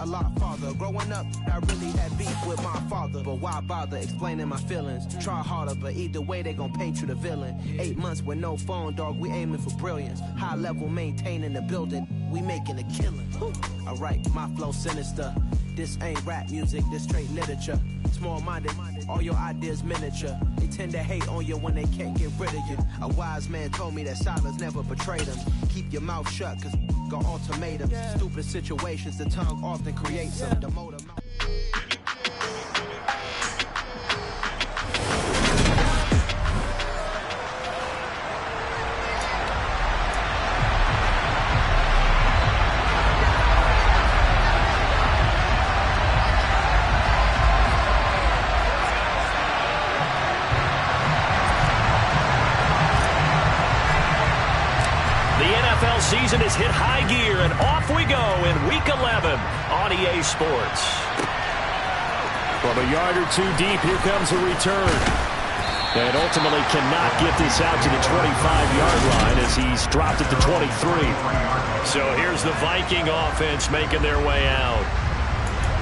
A lot farther. Growing up, I really had beef with my father. But why bother explaining my feelings? Try harder, but either way, they gon' paint you the villain. 8 months with no phone, dog, we aiming for brilliance. High level maintaining the building, we making a killing. Alright, my flow sinister. This ain't rap music, this straight literature. Small-minded, all your ideas miniature. They tend to hate on you when they can't get rid of you. A wise man told me that silence never betrayed them. Keep your mouth shut, cause got ultimatums. Stupid situations, the tongue often creates them. The motor season has hit high gear, and off we go in Week 11 on EA Sports. From a yard or two deep, here comes a return. And ultimately cannot get this out to the 25-yard line as he's dropped it to 23. So here's the Viking offense making their way out.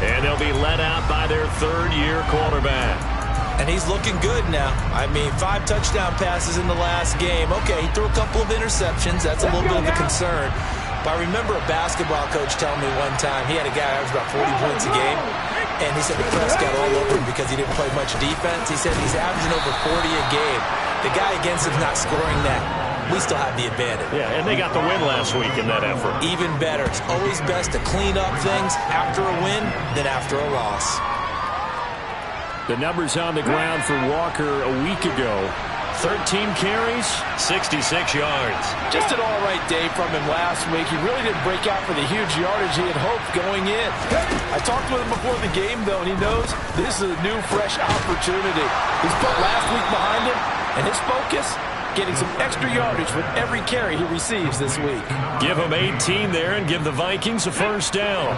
And they'll be led out by their third-year quarterback. And he's looking good now. I mean, 5 touchdown passes in the last game. Okay, he threw a couple of interceptions. That's a little bit of a concern. But I remember a basketball coach telling me one time he had a guy who averaged about 40 points a game. And he said the press got all over him because he didn't play much defense. He said he's averaging over 40 a game. The guy against him's not scoring that. We still have the advantage. Yeah, and they got the win last week in that effort. Even better. It's always best to clean up things after a win than after a loss. The numbers on the ground for Walker a week ago. 13 carries, 66 yards. Just an all-right day from him last week. He really didn't break out for the huge yardage he had hoped going in. I talked with him before the game, though, and he knows this is a new, fresh opportunity. He's put last week behind him, and his focus, getting some extra yardage with every carry he receives this week. Give him 18 there and give the Vikings a first down.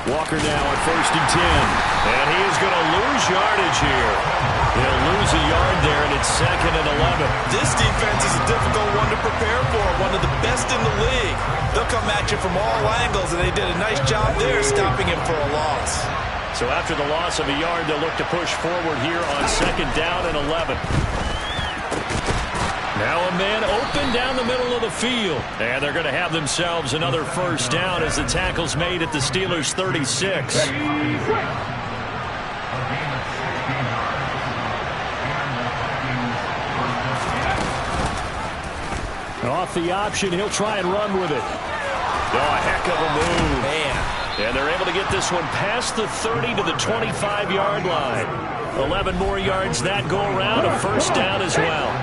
Walker now at 1st and 10. And he is going to lose yardage here. He'll lose a yard there, and it's 2nd and 11. This defense is a difficult one to prepare for, one of the best in the league. They'll come at you from all angles, and they did a nice job there stopping him for a loss. So after the loss of a yard, they'll look to push forward here on 2nd down and 11. Now a man open down the middle of the field. And they're going to have themselves another first down as the tackle's made at the Steelers' 36. Off the option, he'll try and run with it. Oh, a heck of a move. Man. And they're able to get this one past the 30 to the 25-yard line. 11 more yards that go around, a first down as well.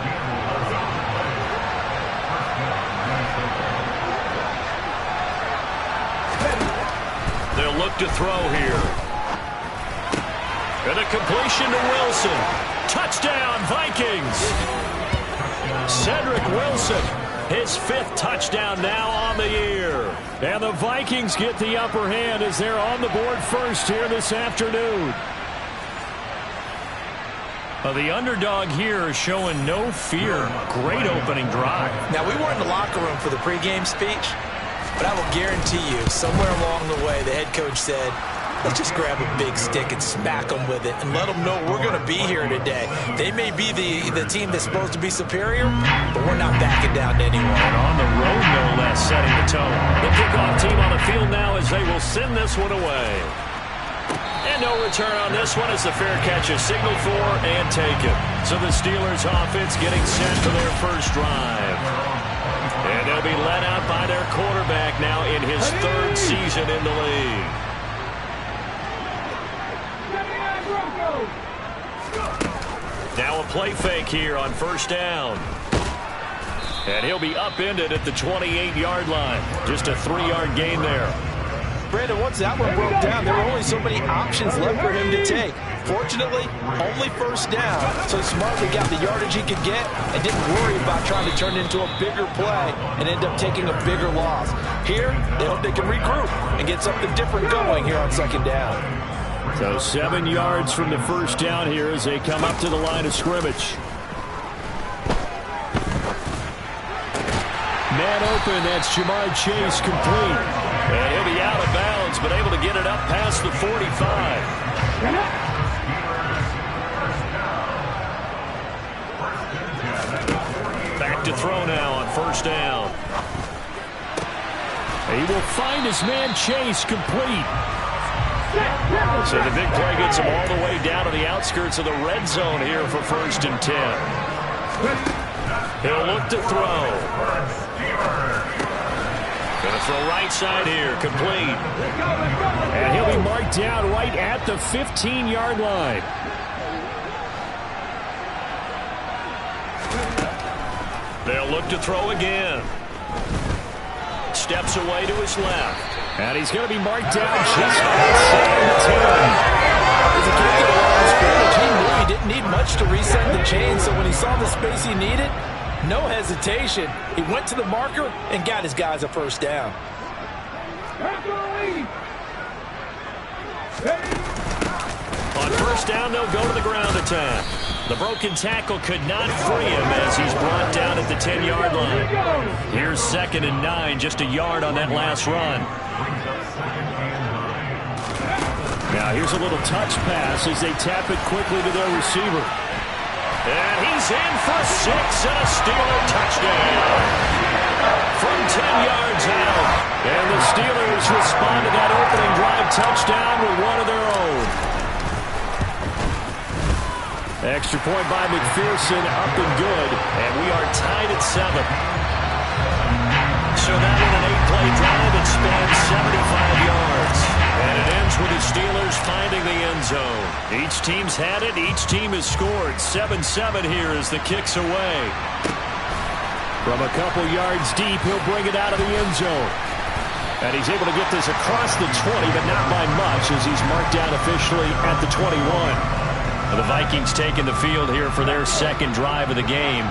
They'll look to throw here. And a completion to Wilson. Touchdown, Vikings. Cedric Wilson, his 5th touchdown now on the year. And the Vikings get the upper hand as they're on the board first here this afternoon. The underdog here is showing no fear. Great opening drive. Now, we weren't in the locker room for the pregame speech, but I will guarantee you, somewhere along the way, the head coach said, let's just grab a big stick and smack them with it and let them know we're going to be here today. They may be the team that's supposed to be superior, but we're not backing down to anyone. And on the road, no less, setting the tone. The kickoff team on the field now as they will send this one away. And no return on this one as the fair catch is signaled for and taken. So the Steelers offense getting set for their first drive. And they'll be led out by their quarterback now in his 3rd season in the league. Now a play fake here on first down. And he'll be upended at the 28-yard line. Just a 3-yard gain there. Brandon, once that one broke down, there were only so many options left for him to take. Fortunately, only first down, so smartly got the yardage he could get and didn't worry about trying to turn it into a bigger play and end up taking a bigger loss. Here, they hope they can regroup and get something different going here on 2nd down. So 7 yards from the first down here as they come up to the line of scrimmage. Man open, that's Jamar Chase, complete. And he'll be out of bounds, but able to get it up past the 45. Back to throw now on first down. He will find his man Chase, complete. So the big play gets him all the way down to the outskirts of the red zone here for 1st and 10. He'll look to throw. Going to throw right side here, complete. And he'll be marked down right at the 15-yard line. They'll look to throw again. Steps away to his left. And he's going to be marked down just outside the 10. He's a gifted line scrimmage. He knew he didn't need much to reset the chain, so when he saw the space he needed, no hesitation. He went to the marker and got his guys a first down. On first down, they'll go to the ground attack. The broken tackle could not free him as he's brought down at the 10-yard line. Here's 2nd and 9, just a yard on that last run. Now here's a little touch pass as they tap it quickly to their receiver. And he's in for 6 and a Steeler touchdown. From 10 yards out. And the Steelers respond to that opening drive touchdown with one of their own. Extra point by McPherson, up and good, and we are tied at 7. So that in an 8-play drive, it spans 75 yards. And it ends with the Steelers finding the end zone. Each team's had it, each team has scored. 7-7 here as the kick's away. From a couple yards deep, he'll bring it out of the end zone. And he's able to get this across the 20, but not by much as he's marked down officially at the 21. The Vikings taking the field here for their 2nd drive of the game.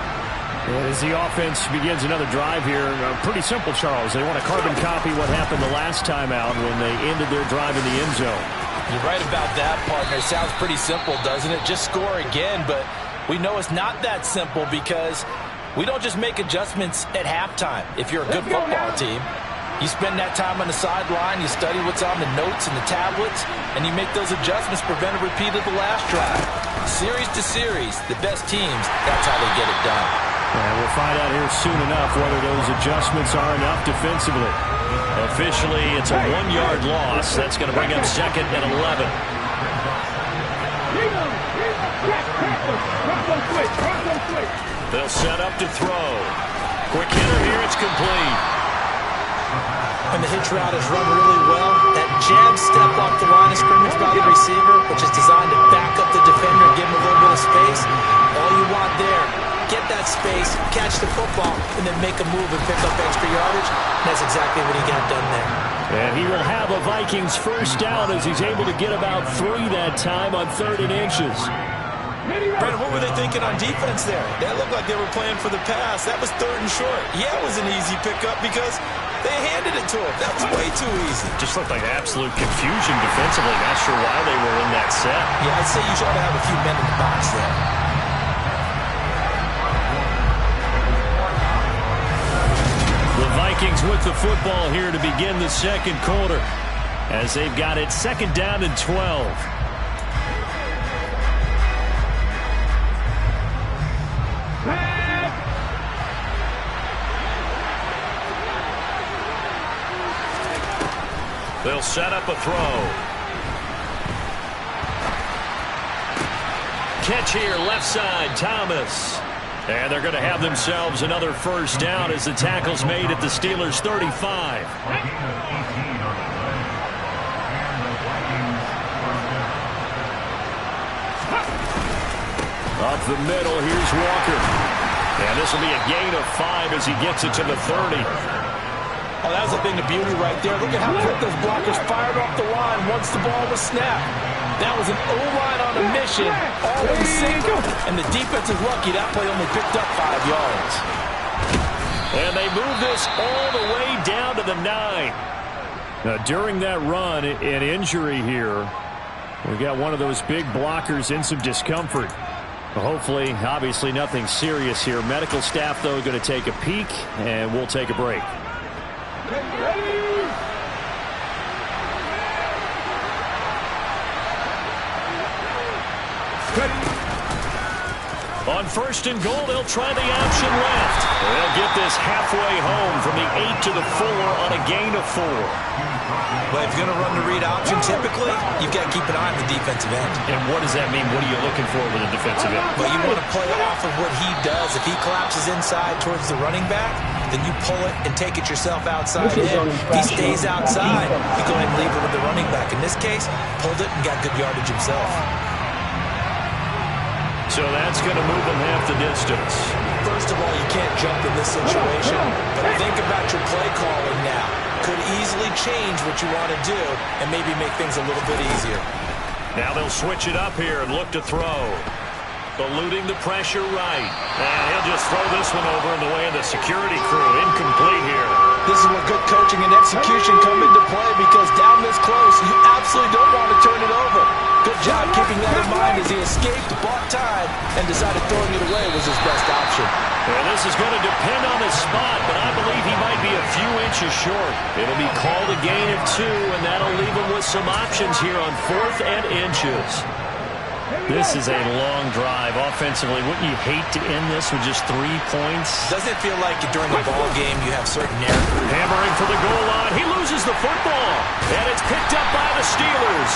As the offense begins another drive here, pretty simple, Charles. They want to carbon copy what happened the last time out when they ended their drive in the end zone. You're right about that, partner. It sounds pretty simple, doesn't it? Just score again, but we know it's not that simple because we don't just make adjustments at halftime if you're a good football team. You spend that time on the sideline, you study what's on the notes and the tablets, and you make those adjustments to prevent a repeat of the last drive. Series to series, the best teams, that's how they get it done. And we'll find out here soon enough whether those adjustments are enough defensively. Officially, it's a 1-yard loss. That's going to bring up 2nd and 11. They'll set up to throw. Quick hitter here, it's complete. And the hitch route is run really well. That jab step off the line of scrimmage by the receiver, which is designed to back up the defender and give him a little bit of space. All you want there, get that space, catch the football, and then make a move and pick up extra yardage. And that's exactly what he got done there. And he will have a Vikings first down as he's able to get about 3 that time on 3rd and inches. Brent, what were they thinking on defense there? That looked like they were playing for the pass. That was 3rd and short. Yeah, it was an easy pickup because they handed it to him. That was way too easy. Just looked like absolute confusion defensively. Not sure why they were in that set. Yeah, I'd say you ought to have a few men in the box there. The Vikings with the football here to begin the 2nd quarter as they've got it 2nd down and 12. They'll set up a throw. Catch here, left side, Thomas. And they're going to have themselves another first down as the tackle's made at the Steelers' 35. Up the middle, here's Walker. And this will be a gain of 5 as he gets it to the 30. Oh, that was a thing of beauty right there. Look at how quick those blockers fired off the line once the ball was snapped. That was an O-line on a mission, all in sync, and the defense is lucky that play only picked up 5 yards. And they move this all the way down to the 9. Now, during that run, an injury here. We got one of those big blockers in some discomfort. Well, hopefully, obviously nothing serious here. Medical staff, though, going to take a peek, and we'll take a break. On first and goal, they'll try the option left. They'll get this halfway home from the 8 to the 4 on a gain of 4. Well, if you're going to run the read option, typically, you've got to keep an eye on the defensive end. And what does that mean? What are you looking for with a defensive end? Well, you want to play off of what he does. If he collapses inside towards the running back, then you pull it and take it yourself outside in. If he stays outside, you go ahead and leave it with the running back. In this case, pulled it and got good yardage himself. So that's going to move them half the distance. First of all, you can't jump in this situation, but think about your play calling now. Could easily change what you want to do and maybe make things a little bit easier. Now they'll switch it up here and look to throw. Eluding the pressure right. And he'll just throw this one over in the way of the security crew. Incomplete here. This is where good coaching and execution come into play, because down this close, you absolutely don't want to turn it over. Good job keeping that in mind as he escaped, bought time, and decided throwing it away was his best option. Well, this is going to depend on the spot, but I believe he might be a few inches short. It'll be called a gain of 2, and that'll leave him with some options here on 4th and inches. This is a long drive. Offensively, wouldn't you hate to end this with just 3 points? Doesn't it feel like during the ball game you have certain errors? Hammering for the goal line. He loses the football, and it's picked up by the Steelers.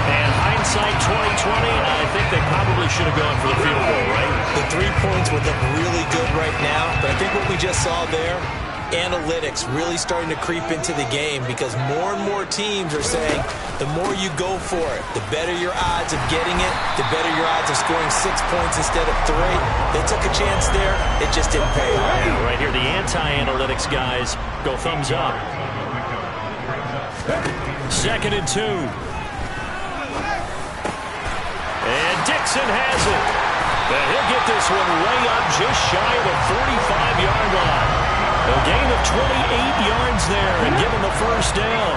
And hindsight 2020, I think they probably should have gone for the field goal, right? The 3 points would look really good right now, but I think what we just saw there, analytics really starting to creep into the game, because more and more teams are saying the more you go for it, the better your odds of getting it, the better your odds of scoring 6 points instead of 3. They took a chance there. It just didn't pay off. Yeah, right here, the anti-analytics guys go thumbs up. 2nd and 2. And Dixon has it. And he'll get this one way up just shy of the 45-yard line. A gain of 28 yards there and give him the first down.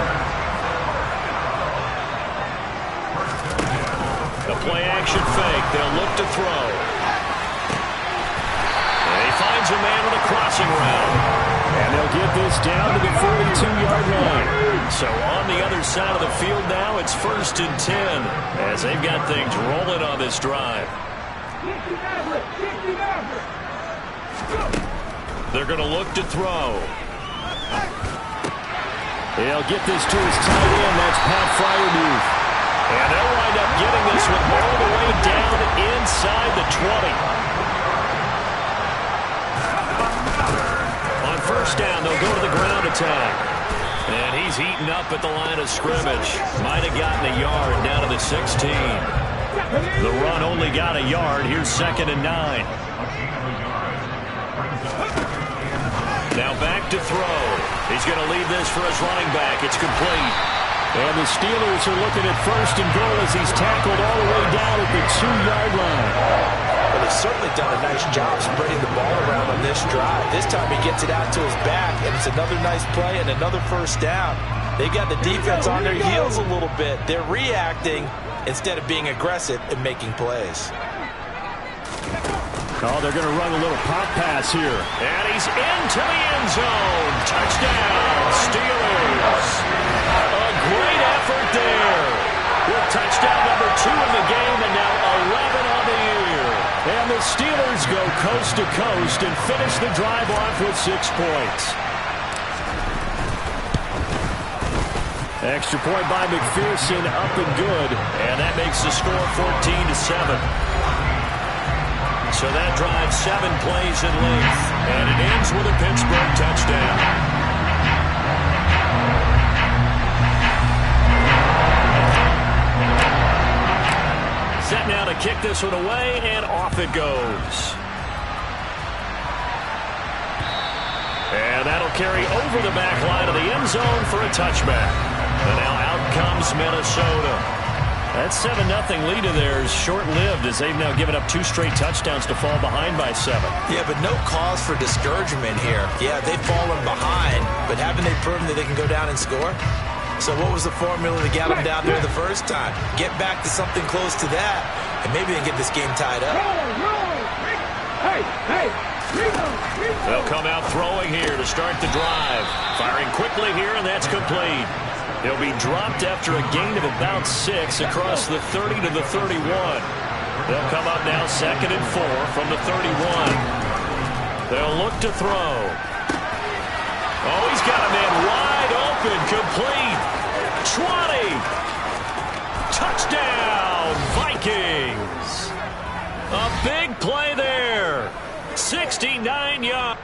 The play-action fake. They'll look to throw. And he finds a man with a crossing route. And they'll get this down to the 42-yard line. So on the other side of the field now, it's 1st and 10 as they've got things rolling on this drive. They're going to look to throw. He'll get this to his tight end. That's Pat Fryermuth. And they'll wind up getting this one all the way down inside the 20. On first down, they'll go to the ground attack. And he's eaten up at the line of scrimmage. Might have gotten a yard down to the 16. The run only got a yard. Here's 2nd and 9. Now back to throw. He's going to leave this for his running back. It's complete. And the Steelers are looking at 1st and goal as he's tackled all the way down at the 2-yard line. Well, they've certainly done a nice job spreading the ball around on this drive. This time he gets it out to his back, and it's another nice play and another first down. They've got the defense on their heels a little bit. They're reacting instead of being aggressive and making plays. Oh, they're going to run a little pop pass here. And he's into the end zone. Touchdown, Steelers. A great effort there. With touchdown number 2 in the game and now 11 on the year. And the Steelers go coast to coast and finish the drive off with 6 points. Extra point by McPherson, up and good. And that makes the score 14-7. So that drives 7 plays in length, and it ends with a Pittsburgh touchdown. Set now to kick this one away, and off it goes. And that'll carry over the back line of the end zone for a touchback. And now out comes Minnesota. That 7-0 lead of theirs short-lived as they've now given up 2 straight touchdowns to fall behind by 7. Yeah, but no cause for discouragement here. Yeah, they've fallen behind, but haven't they proven that they can go down and score? So what was the formula that got them down there the first time? Get back to something close to that, and maybe they can get this game tied up. They'll come out throwing here to start the drive. Firing quickly here, and that's complete. He'll be dropped after a gain of about 6 across the 30 to the 31. They'll come up now 2nd and 4 from the 31. They'll look to throw. Oh, he's got a man wide open, complete. 20. Touchdown, Vikings. A big play there. 69 yards.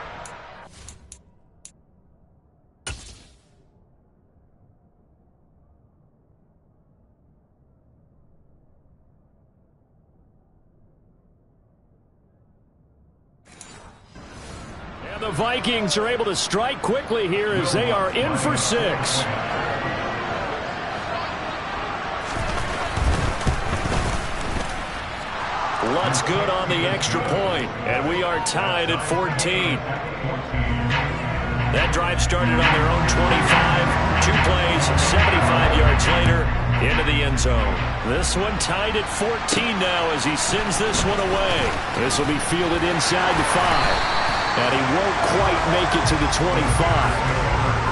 And the Vikings are able to strike quickly here as they are in for 6. Lutt's good on the extra point, and we are tied at 14. That drive started on their own 25. 2 plays, 75 yards later, into the end zone. This one tied at 14 now as he sends this one away. This will be fielded inside the 5, and he won't quite make it to the 25.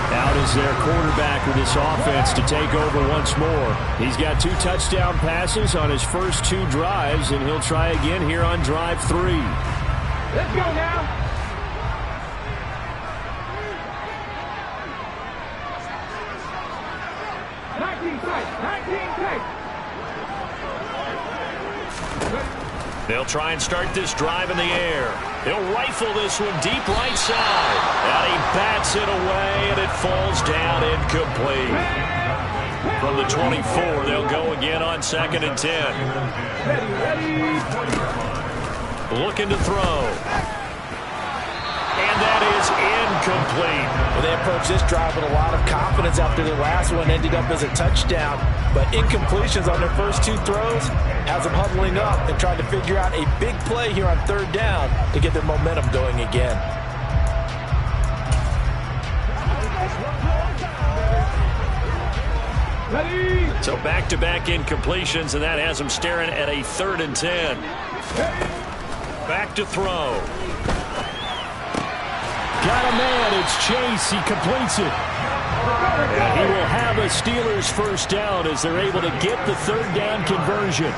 Out is their quarterback with this offense to take over once more. He's got 2 touchdown passes on his first 2 drives, and he'll try again here on drive 3. Let's go now. They'll try and start this drive in the air. He'll rifle this one deep right side. And he bats it away, and it falls down incomplete. From the 24, they'll go again on 2nd and 10. Looking to throw. And that is incomplete. Well, they approached this drive with a lot of confidence after their last one ended up as a touchdown. But incompletions on their first 2 throws has them huddling up and trying to figure out a big play here on 3rd down to get their momentum going again. So back-to-back incompletions, and that has them staring at a 3rd and 10. Back to throw. Got a man. It's Chase. He completes it. And he will have a Steelers first down as they're able to get the 3rd down conversion.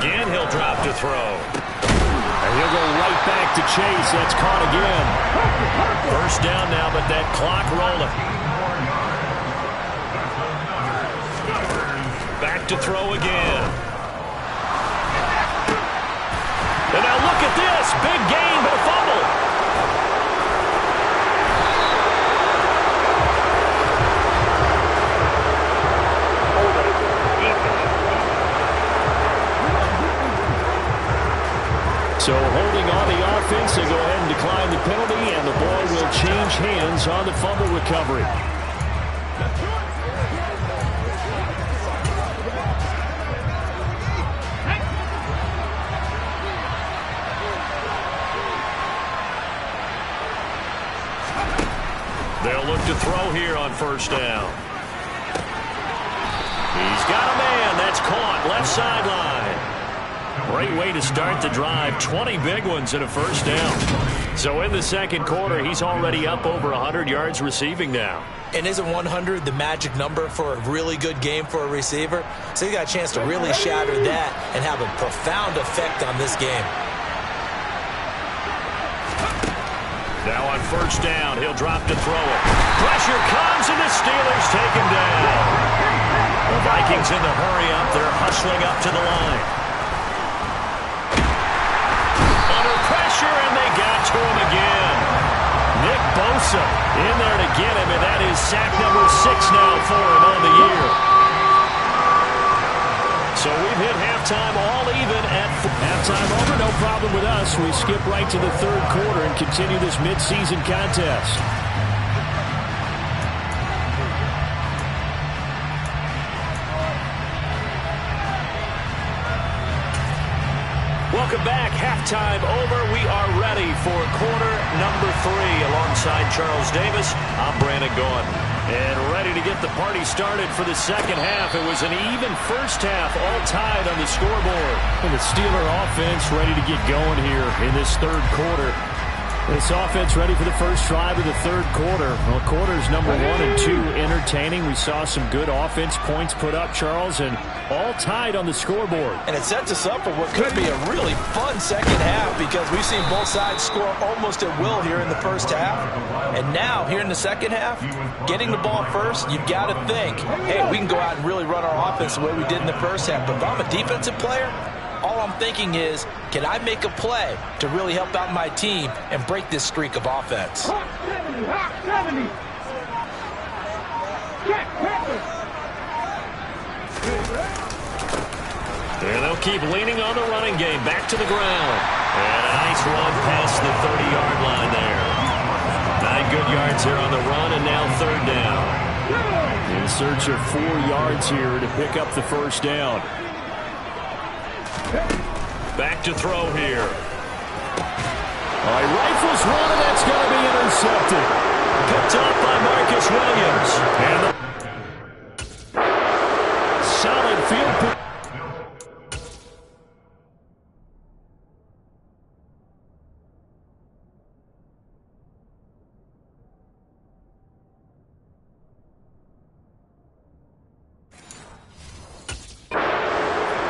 Again, he'll drop to throw. And he'll go right back to Chase. That's caught again. First down now, but that clock rolling. Back to throw again. And now look at this. Big gain, but a fumble. So holding on the offense, they go ahead and decline the penalty, and the ball will change hands on the fumble recovery. They'll look to throw here on first down. He's got a man. That's caught. Left sideline. Great way to start the drive. 20 big ones in a first down. So in the second quarter, he's already up over 100 yards receiving now. And isn't 100 the magic number for a really good game for a receiver? So he got a chance to really shatter that and have a profound effect on this game. Now on first down, he'll drop to throw it. Pressure comes, and the Steelers take him down. The Vikings in the hurry up. They're hustling up to the line. Under pressure, and they got to him again. Nick Bosa in there to get him, and that is sack number 6 now for him on the year. So we've hit halftime all even at halftime over. No problem with us. We skip right to the third quarter and continue this midseason contest. Welcome back. Halftime over. We are ready for quarter number 3. Alongside Charles Davis, I'm Brandon Gaudin. And ready to get the party started for the second half. It was an even first half, all tied on the scoreboard. And the Steeler offense ready to get going here in this third quarter. This offense ready for the first drive of the third quarter. Well, quarters number 1 and 2 entertaining. We saw some good offense points put up, Charles, and all tied on the scoreboard. And it sets us up for what could be a really fun second half because we've seen both sides score almost at will here in the first half. And now, here in the second half, getting the ball first, you've got to think, hey, we can go out and really run our offense the way we did in the first half. But if I'm a defensive player, all I'm thinking is, can I make a play to really help out my team and break this streak of offense? And they'll keep leaning on the running game. Back to the ground. And a nice run past the 30-yard line there. 9 good yards here on the run, and now third down. In search of 4 yards here to pick up the first down. Back to throw here. All right, rifles one, and that's going to be intercepted. Picked up by Marcus Williams. And the solid field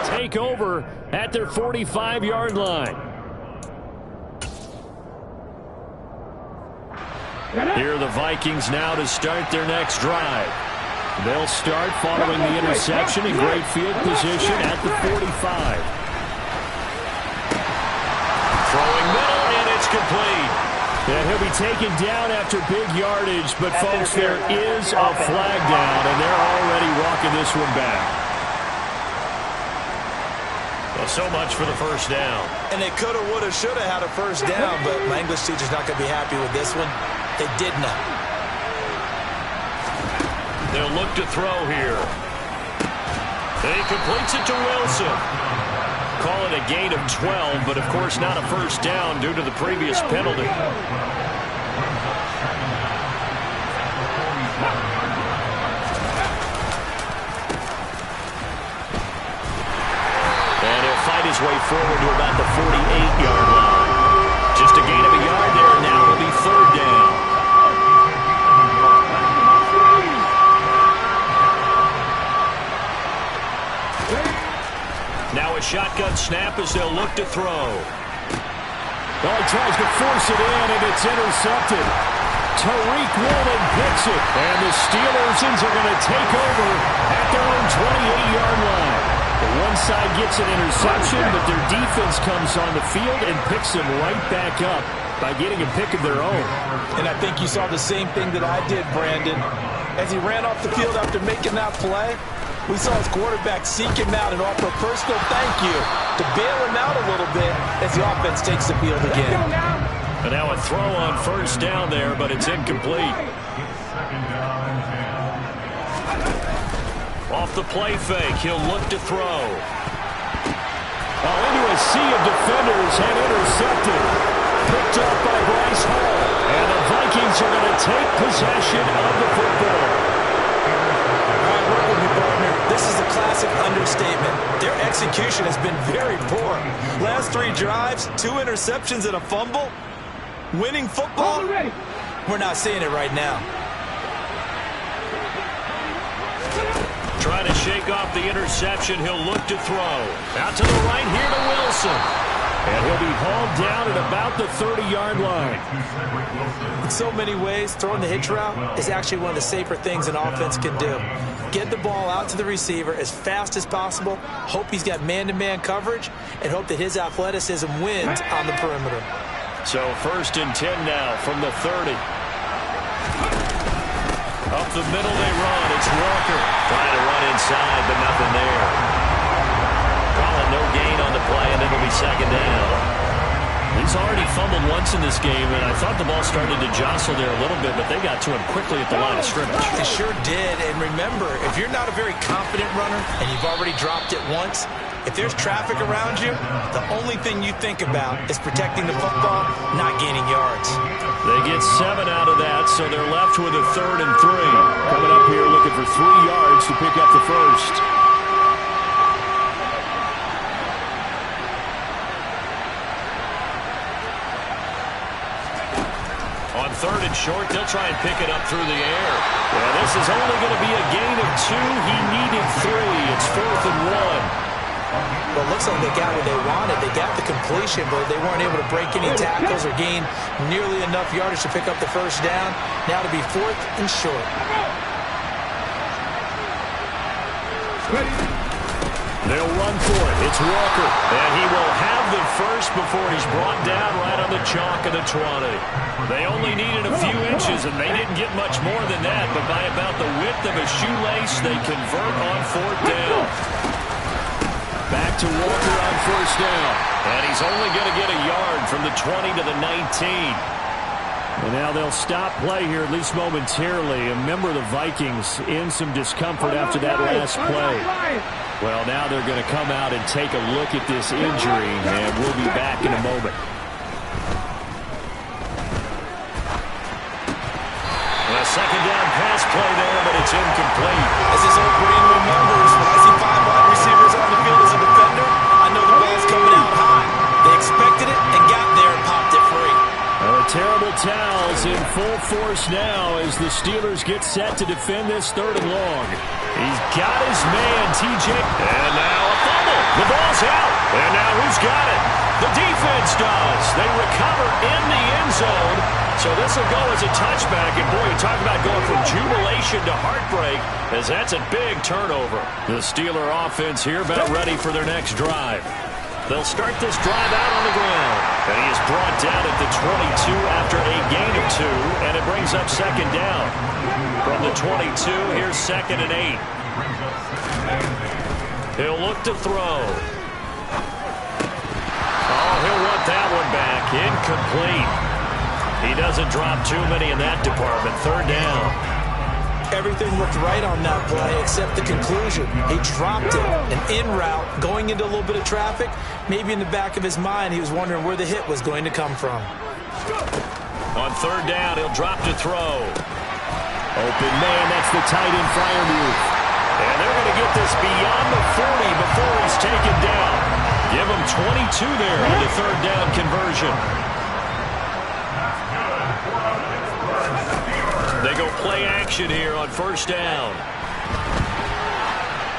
take over at their 45-yard line. Here are the Vikings now to start their next drive. They'll start following the interception in great field position at the 45. Throwing middle, and it's complete. And he'll be taken down after big yardage, but folks, there is a flag down, and they're already walking this one back. Well, so much for the first down. And they coulda, woulda, shoulda had a first down, but my English teacher's not going to be happy with this one. They did not. They'll look to throw here. And he completes it to Wilson. Call it a gain of 12, but of course not a first down due to the previous penalty. His way forward to about the 48-yard line. Just a gain of a yard there, and now it'll be third down. Now a shotgun snap as they'll look to throw. Oh, he tries to force it in, and it's intercepted. Tariq Woolen picks it, and the Steelers are going to take over at their own 28-yard line. One side gets an interception, but their defense comes on the field and picks them right back up by getting a pick of their own. And I think you saw the same thing that I did, Brandon. As he ran off the field after making that play, we saw his quarterback seek him out and offer a personal thank you to bail him out a little bit as the offense takes the field again. And now a throw on first down there, but it's incomplete. Off the play fake, he'll look to throw. Into a sea of defenders and intercepted. Picked up by Bryce Hall. And the Vikings are going to take possession of the football. All right, work with me, partner. This is a classic understatement. Their execution has been very poor. Last 3 drives, 2 interceptions and a fumble. Winning football? We're not seeing it right now. Trying to shake off the interception. He'll look to throw. Out to the right here to Wilson. And he'll be hauled down at about the 30-yard line. In so many ways, throwing the hitch route is actually one of the safer things an offense can do. Get the ball out to the receiver as fast as possible, hope he's got man-to-man coverage, and hope that his athleticism wins on the perimeter. So 1st and 10 now from the 30. Up the middle they run. It's Walker trying to run inside, but nothing there. Calling no gain on the play, and it'll be second down. He's already fumbled once in this game, and I thought the ball started to jostle there a little bit, but they got to him quickly at the line of scrimmage. It sure did, and remember, if you're not a very confident runner and you've already dropped it once, If there's traffic around you, the only thing you think about is protecting the football, not gaining yards. They get 7 out of that, so they're left with a 3rd and 3. Coming up here looking for 3 yards to pick up the first. On 3rd and short, they'll try and pick it up through the air. Well, this is only going to be a gain of 2. He needed 3. It's 4th and 1. Well, it looks like they got what they wanted. They got the completion, but they weren't able to break any tackles or gain nearly enough yardage to pick up the first down. Now to be 4th and short. They'll run for it. It's Walker. And he will have the first before he's brought down right on the chalk of the 20. They only needed a few inches, and they didn't get much more than that. But by about the width of a shoelace, they convert on 4th down. Back to Walker on 1st down. And he's only going to get a yard from the 20 to the 19. And now they'll stop play here, at least momentarily. A member of the Vikings in some discomfort after that last play. Well, now they're going to come out and take a look at this injury, and we'll be back in a moment. A 2nd down pass play there, but it's incomplete. As this old Green remembers, when I see 5 wide receivers on the field as a defender, I know the ball's coming out high. They expected it and got there and popped it free. Terrible towels in full force now as the Steelers get set to defend this 3rd and long. He's got his man, TJ. And now a fumble. The ball's out. And now who's got it? The defense does. They recover in the end zone. So this will go as a touchback. And boy, you talk about going from jubilation to heartbreak, as that's a big turnover. The Steeler offense here about ready for their next drive. They'll start this drive out on the ground. And he is brought down at the 22 after a gain of 2. And it brings up 2nd down. From the 22, here's 2nd and 8. He'll look to throw. Oh, he'll want that one back. Incomplete. He doesn't drop too many in that department. 3rd down. Everything looked right on that play except the conclusion. He dropped it. An in route, going into a little bit of traffic. Maybe in the back of his mind, he was wondering where the hit was going to come from. On 3rd down, he'll drop to throw. Open man, that's the tight end Freiermuth. And they're going to get this beyond the 40 before he's taken down. Give him 22 there on the 3rd down conversion. They go play action here on 1st down.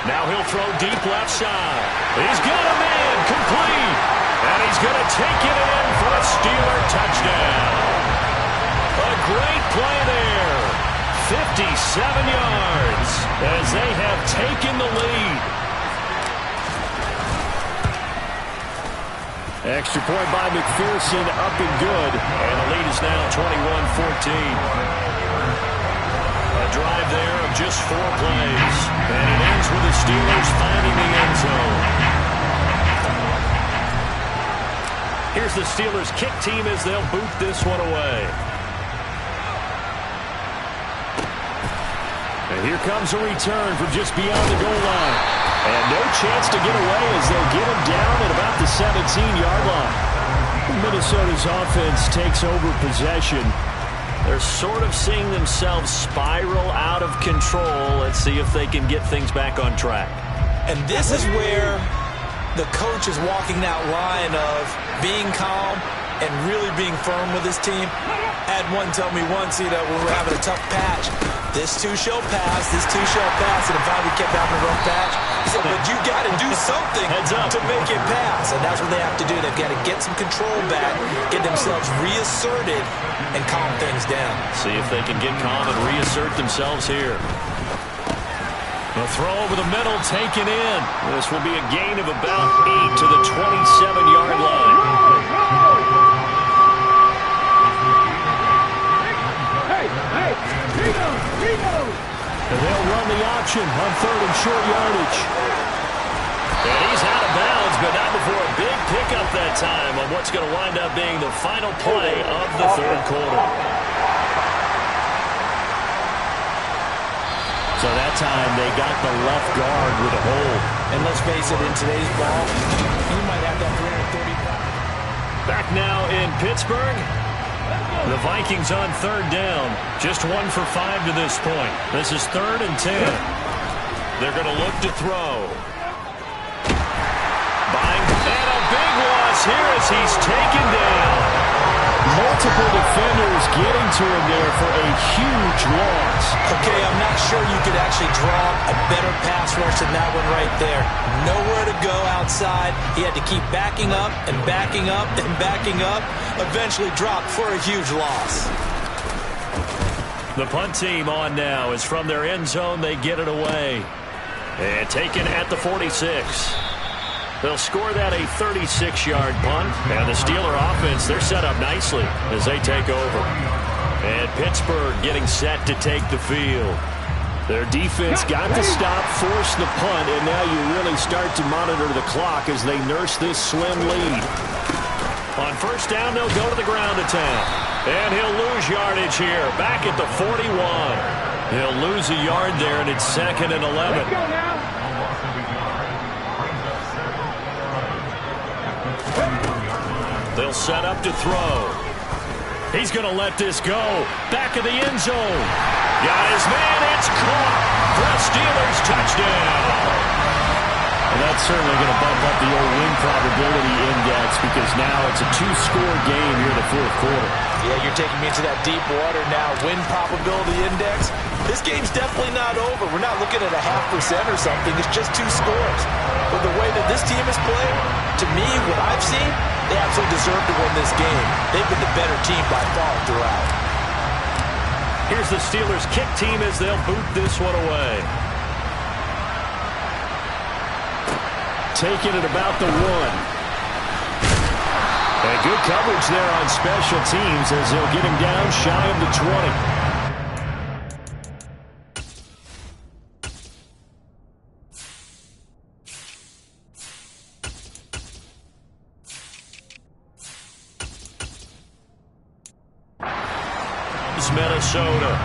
Now he'll throw deep left side. He's got a man, complete. And he's going to take it in for a Steeler touchdown. A great play there. 57 yards as they have taken the lead. Extra point by McPherson, up and good. And the lead is now 21-14. A drive there of just 4 plays. And it ends with the Steelers finding the end zone. Here's the Steelers kick team as they'll boot this one away. And here comes a return from just beyond the goal line. And no chance to get away as they'll get him down at about the 17-yard line. Minnesota's offense takes over possession. They're sort of seeing themselves spiral out of control. Let's see if they can get things back on track. And this is where the coach is walking that line of being calm and really being firm with his team. I had one tell me once, when we were having a tough patch, this too shall pass, this too shall pass, and finally kept having a rough patch. He said, but you got to do something to make it pass, and that's what they have to do. They've got to get some control back, get themselves reasserted, and calm things down. See if they can get calm and reassert themselves here. The throw over the middle, taken in. This will be a gain of about 8 to the 27-yard line. And they'll run the option on 3rd and short yardage. And he's out of bounds, but not before a big pickup that time on what's going to wind up being the final play of the 3rd quarter. So that time they got the left guard with a hold. And let's face it, in today's ball, you might have that 330 pounds. Back now in Pittsburgh. The Vikings on third down. Just 1 for 5 to this point. This is 3rd and 10. They're going to look to throw. Buying, and a big loss here as he's taken down. Multiple defenders getting to him there for a huge loss. Okay, I'm not sure you could actually draw a better pass rush than that one right there. Nowhere to go outside. He had to keep backing up and backing up and backing up. Eventually dropped for a huge loss. The punt team on now is from their end zone. They get it away. And taken at the 46. They'll score that a 36-yard punt. And the Steeler offense, they're set up nicely as they take over. And Pittsburgh getting set to take the field. Their defense got to stop, force the punt, and now you really start to monitor the clock as they nurse this slim lead. On first down, they'll go to the ground to town. And he'll lose yardage here, back at the 41. He'll lose a yard there, and it's 2nd and 11. They'll set up to throw. He's going to let this go. Back of the end zone. Got his man. It's caught for a Steelers touchdown. And that's certainly going to bump up the old win probability index because now it's a 2-score game here in the 4th quarter. Yeah, you're taking me into that deep water now. Win probability index. This game's definitely not over. We're not looking at a 0.5% or something. It's just 2 scores. But the way that this team is playing, to me, what I've seen, they absolutely deserve to win this game. They've been the better team by far throughout. Here's the Steelers kick team as they'll boot this one away. Taking it about the 1. And good coverage there on special teams as they'll get him down shy of the 20. Minnesota.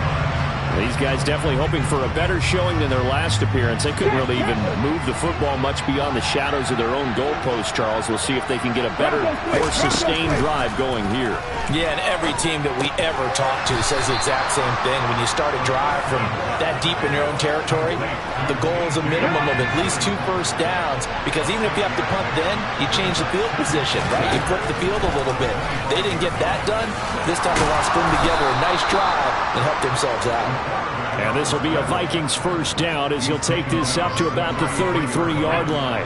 These guys definitely hoping for a better showing than their last appearance. They couldn't really even move the football much beyond the shadows of their own goalpost, Charles. We'll see if they can get a better, more sustained drive going here. Yeah, and every team that we ever talk to says the exact same thing. When you start a drive from that deep in your own territory, the goal is a minimum of at least 2 first downs, because even if you have to punt then, you change the field position, right? You flip the field a little bit. They didn't get that done. This time they want to string together a nice drive and help themselves out. And this will be a Vikings first down as he'll take this up to about the 33-yard line.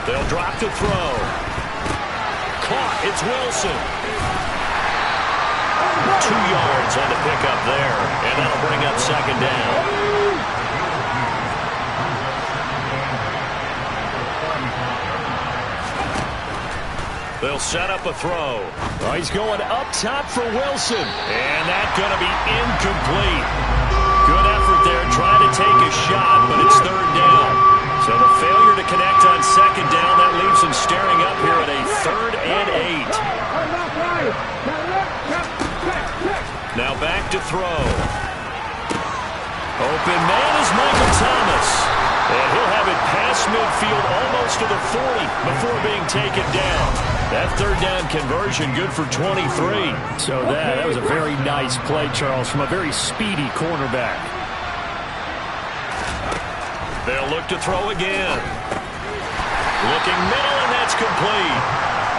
They'll drop to throw. Caught. It's Wilson. 2 yards on the pickup there, and that'll bring up 2nd down. They'll set up a throw. Oh, he's going up top for Wilson. And that's going to be incomplete. Good effort there, trying to take a shot, but it's 3rd down. So the failure to connect on 2nd down, that leaves him staring up here at a 3rd and 8. Now back to throw. Open man is Michael Thomas. And he'll have it past midfield almost to the 40 before being taken down. That 3rd down conversion good for 23. So that was a very nice play, Charles, from a very speedy cornerback. They'll look to throw again. Looking middle, and that's complete.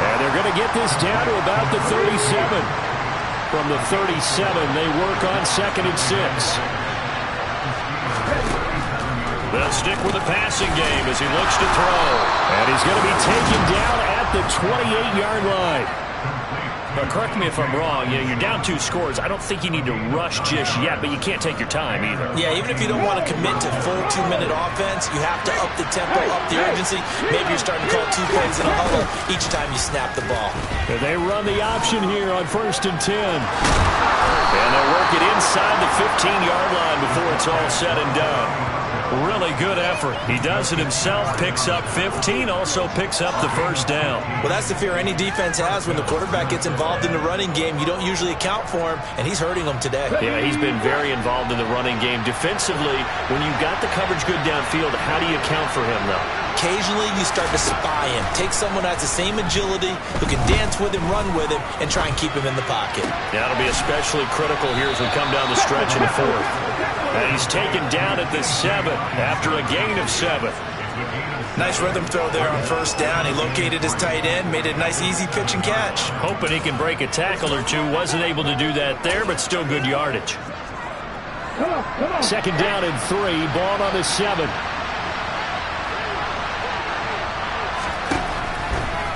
And they're going to get this down to about the 37. From the 37, they work on 2nd and 6. They'll stick with the passing game as he looks to throw. And he's going to be taken down at the 28-yard line. But correct me if I'm wrong, you're down 2 scores. I don't think you need to rush just yet, but you can't take your time either. Yeah, even if you don't want to commit to full 2-minute offense, you have to up the tempo, up the urgency. Maybe you're starting to call 2 plays in a huddle each time you snap the ball. And they run the option here on 1st and 10. And they'll work it inside the 15-yard line before it's all said and done. Really really good effort. He does it himself, picks up 15, also picks up the first down. Well, that's the fear any defense has when the quarterback gets involved in the running game. You don't usually account for him, and he's hurting them today. Yeah, he's been very involved in the running game. Defensively, when you've got the coverage good downfield, how do you account for him, though? Occasionally, you start to spy him. Take someone who has the same agility, who can dance with him, run with him, and try and keep him in the pocket. That'll be especially critical here as we come down the stretch in the fourth. And he's taken down at the 7 after a gain of 7. Nice rhythm throw there on first down. He located his tight end, made it a nice easy pitch and catch. Hoping he can break a tackle or two. Wasn't able to do that there, but still good yardage. Second down and 3. Ball on the 7.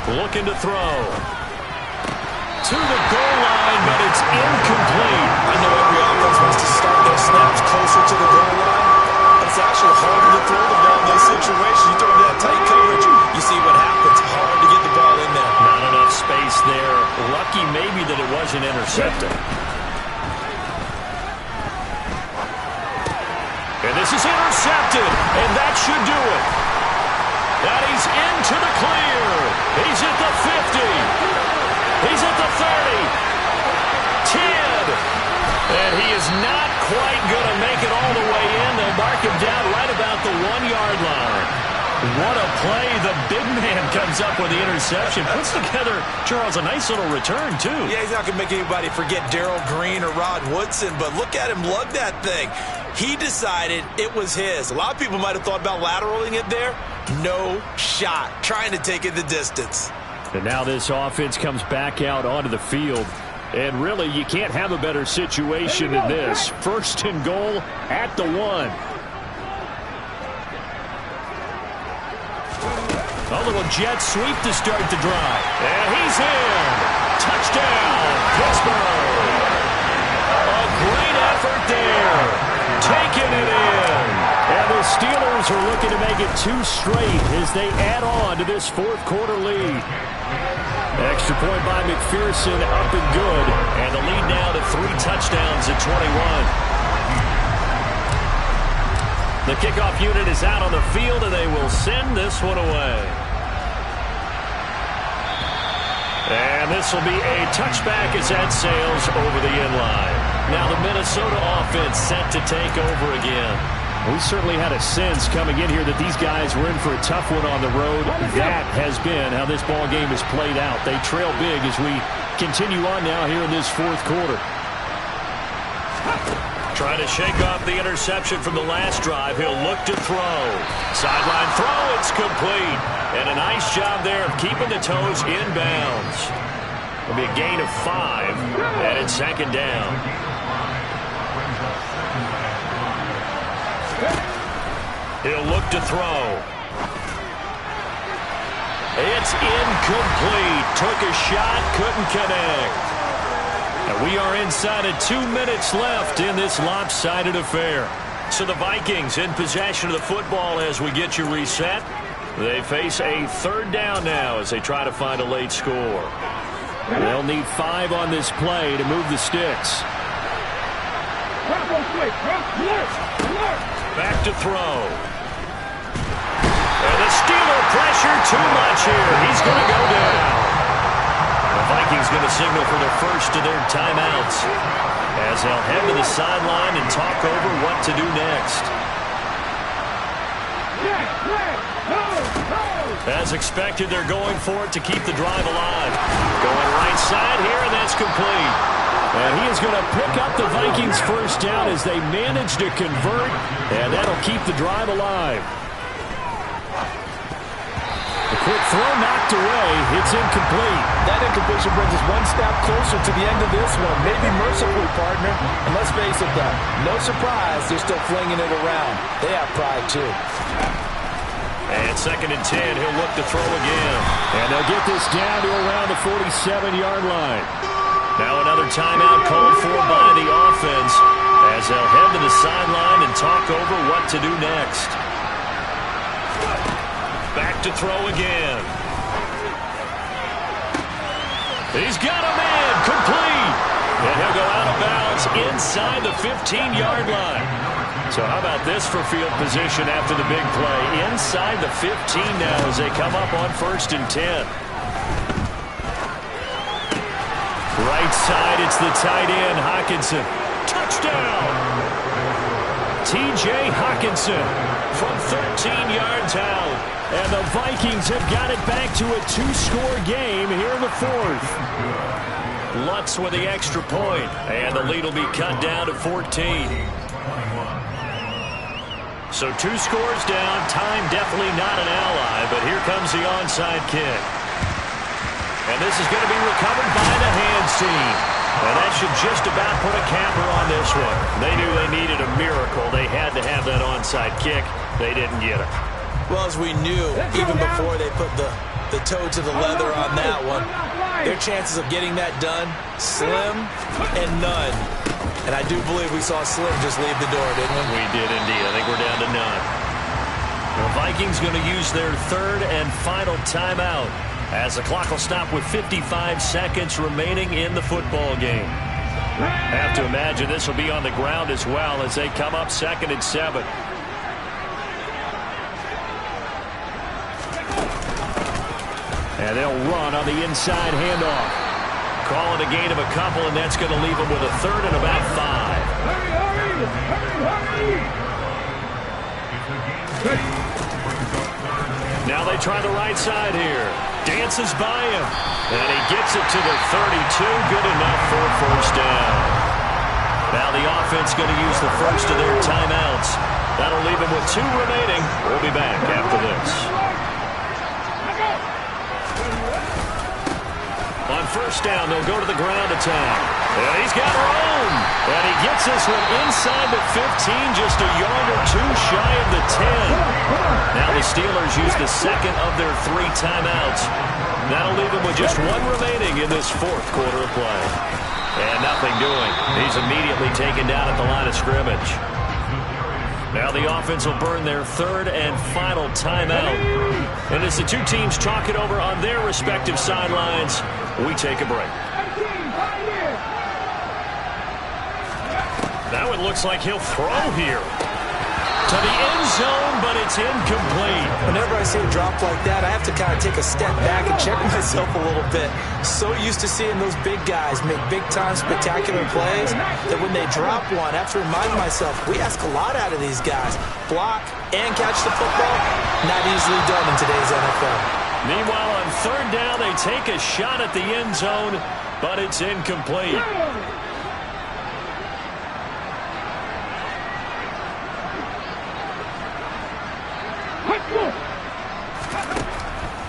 Looking to throw. To the goal line, but it's incomplete. I know every offense wants to start their snaps closer to the goal line, but it's actually harder to throw the ball in those situations. You throw that tight coverage, you see what happens. Hard to get the ball in there. Not enough space there. Lucky maybe that it wasn't intercepted. And this is intercepted, and that should do it. And he's into the clear. He's at the 50. He's at the 30. 10. And he is not quite going to make it all the way in. They'll mark him down right about the 1-yard line. What a play. The big man comes up with the interception. Puts together, Charles, a nice little return, too. Yeah, he's not going to make anybody forget Darrell Green or Rod Woodson, but look at him lug that thing. He decided it was his. A lot of people might have thought about lateraling it there. No shot. Trying to take it the distance. And now this offense comes back out onto the field. And really, you can't have a better situation than this. First and goal at the 1. A little jet sweep to start the drive. And he's in. Touchdown, Pittsburgh. A great effort there. Taking it in. And the Steelers are looking to make it 2 straight as they add on to this fourth-quarter lead. Extra point by McPherson, up and good. And the lead now to 3 touchdowns at 21. The kickoff unit is out on the field, and they will send this one away. And this will be a touchback as that sails over the end line. Now the Minnesota offense set to take over again. We certainly had a sense coming in here that these guys were in for a tough one on the road. That has been how this ball game has played out. They trail big as we continue on now here in this fourth quarter. Trying to shake off the interception from the last drive. He'll look to throw. Sideline throw, it's complete. And a nice job there of keeping the toes inbounds. It'll be a gain of 5, and it's second down. He'll look to throw. It's incomplete. Took a shot, couldn't connect. And we are inside of 2 minutes left in this lopsided affair. So the Vikings in possession of the football as we get you reset. They face a third down now as they try to find a late score. They'll need 5 on this play to move the sticks. Back to throw. And the Steeler pressure too much here. He's going to go down. The Vikings going to signal for the first of their timeouts as they'll head to the sideline and talk over what to do next. As expected, they're going for it to keep the drive alive. Going right side here, and that's complete. And he is going to pick up the Vikings' first down as they manage to convert, and that'll keep the drive alive. The quick throw knocked away. It's incomplete. That incompletion brings us one step closer to the end of this one. Maybe mercifully, partner. And let's face it, though, no surprise, they're still flinging it around. They have pride, too. And second and 10, he'll look to throw again. And they'll get this down to around the 47-yard line. Now another timeout called for by the offense as they'll head to the sideline and talk over what to do next. Back to throw again. He's got a man, complete. And he'll go out of bounds inside the 15-yard line. So how about this for field position after the big play? Inside the 15 now as they come up on 1st and 10. Right side, it's the tight end, Hockenson. Touchdown! T.J. Hockenson from 13 yards out. And the Vikings have got it back to a 2-score game here in the 4th. Lutz with the extra point, and the lead will be cut down to 14. So 2 scores down, time definitely not an ally, but here comes the onside kick. And this is going to be recovered by the hands team. And that should just about put a capper on this one. They knew they needed a miracle. They had to have that onside kick. They didn't get it. Well, as we knew, even before they put the toe to the leather on that one, their chances of getting that done, slim and none. And I do believe we saw Slim just leave the door, didn't we? We did indeed. I think we're down to none. The Vikings going to use their 3rd and final timeout as the clock will stop with 55 seconds remaining in the football game. Have to imagine this will be on the ground as well as they come up 2nd and 7. And they'll run on the inside handoff. Call it a gain of a couple, and that's going to leave them with a 3rd and about 5. Now they try the right side here. Dances by him. And he gets it to the 32. Good enough for a 1st down. Now the offense going to use the first of their timeouts. That'll leave them with 2 remaining. We'll be back after this. On 1st down, they'll go to the ground attack. And he's got room. And he gets this one inside the 15, just a yard or 2 shy of the 10. Now the Steelers use the 2nd of their 3 timeouts. That'll leave them with just 1 remaining in this 4th quarter of play. And nothing doing. He's immediately taken down at the line of scrimmage. Now the offense will burn their 3rd and final timeout. And as the 2 teams talk it over on their respective sidelines, we take a break. Now it looks like he'll throw here. To the end zone, but it's incomplete. Whenever I see a drop like that, I have to kind of take a step back and check myself a little bit. So used to seeing those big guys make big-time spectacular plays that when they drop one, I have to remind myself, we ask a lot out of these guys. Block and catch the football, not easily done in today's NFL. Meanwhile, on 3rd down, they take a shot at the end zone, but it's incomplete.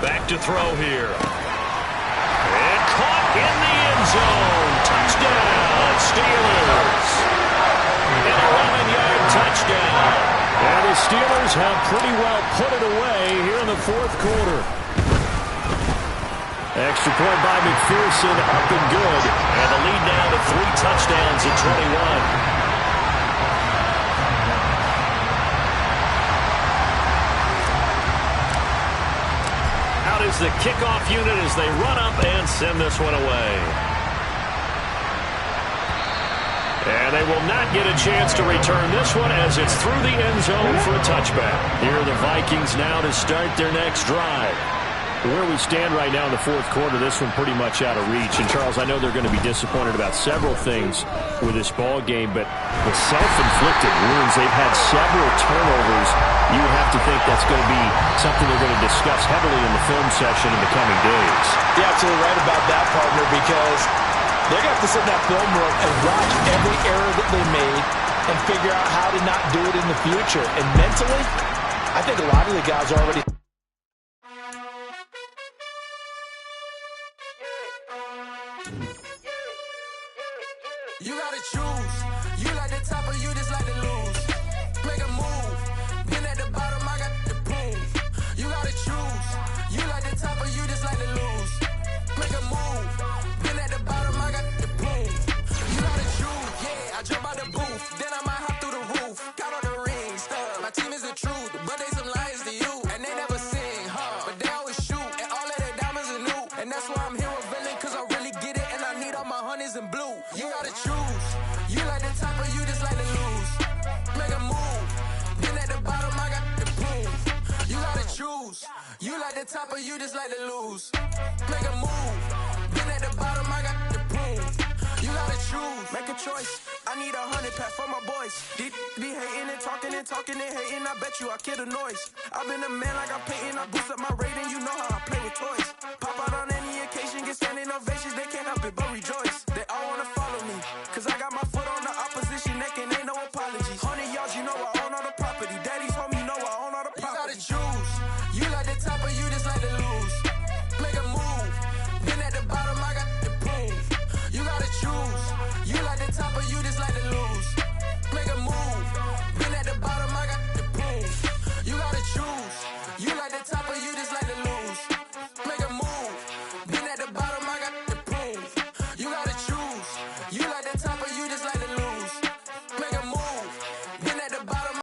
Back to throw here. And caught in the end zone. Touchdown, Steelers. An 11-yard touchdown. And the Steelers have pretty well put it away here in the 4th quarter. Extra point by McPherson, up and good. And the lead now to 3 touchdowns at 21. Is the kickoff unit as they run up and send this one away. And they will not get a chance to return this one as it's through the end zone for a touchback. Here are the Vikings now to start their next drive. Where we stand right now in the 4th quarter, this one pretty much out of reach. And, Charles, I know they're going to be disappointed about several things with this ball game, but the self-inflicted wounds, they've had several turnovers. You would have to think that's going to be something they're going to discuss heavily in the film session in the coming days. You're absolutely right about that, partner, because they're going to have to sit in that film room and watch every error that they made and figure out how to not do it in the future. And mentally, I think a lot of the guys are already... You gotta choose. You like the top or you just like to lose. Make a move. Been at the bottom, I got the prove. You gotta choose. You like the top or you just like to lose. Make a move. Been at the bottom, I got the prove. You gotta choose. Yeah, I jump out the booth. Then I might hop through the roof. Got all the rings, stuff. My team is the truth, but they some lies to you. And they never You like the top or you just like to lose. Make a move. Been at the bottom, I got the prove. You gotta choose, make a choice. I need 100 pack for my boys. These be hating and talking and hating. I bet you I kill the noise. I've been a man like I'm painting. I boost up my rating. You know how I play with toys. Pop out on any occasion, get standing ovations. They can't help it but rejoice. They all wanna follow me, cause I got my